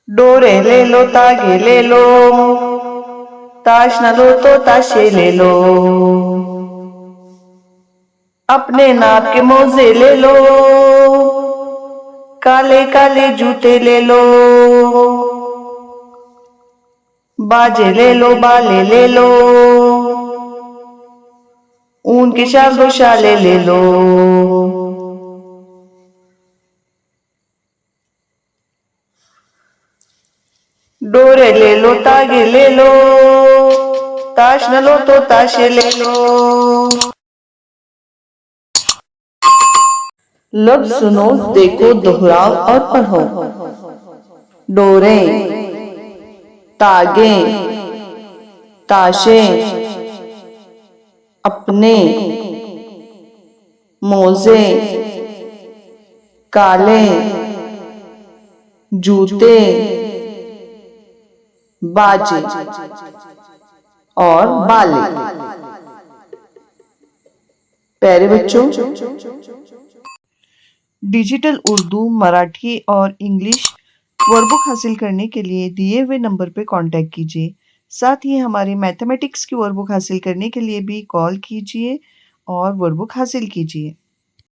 डोरे ले लो तागे ले लो, ताश न लो तो ताशे ले लो, अपने नाप के मोजे ले लो, काले काले जूते ले लो, बाजे ले लो बाले ले लो, ऊन के शाल दो शाले ले लो। डोरे ले लो तागे ले लो, ताश न लो तो ताशे ले लो। लफ्ज सुनो, देखो, दोहराओ और पढ़ो। डोरे, तागे, ताशे, अपने, मोजे, काले, जूते, बाजे और बाले। प्यारे बच्चों, डिजिटल उर्दू, मराठी और इंग्लिश वर्कबुक हासिल करने के लिए दिए हुए नंबर पर कांटेक्ट कीजिए। साथ ही हमारी मैथमेटिक्स की वर्कबुक हासिल करने के लिए भी कॉल कीजिए और वर्कबुक हासिल कीजिए।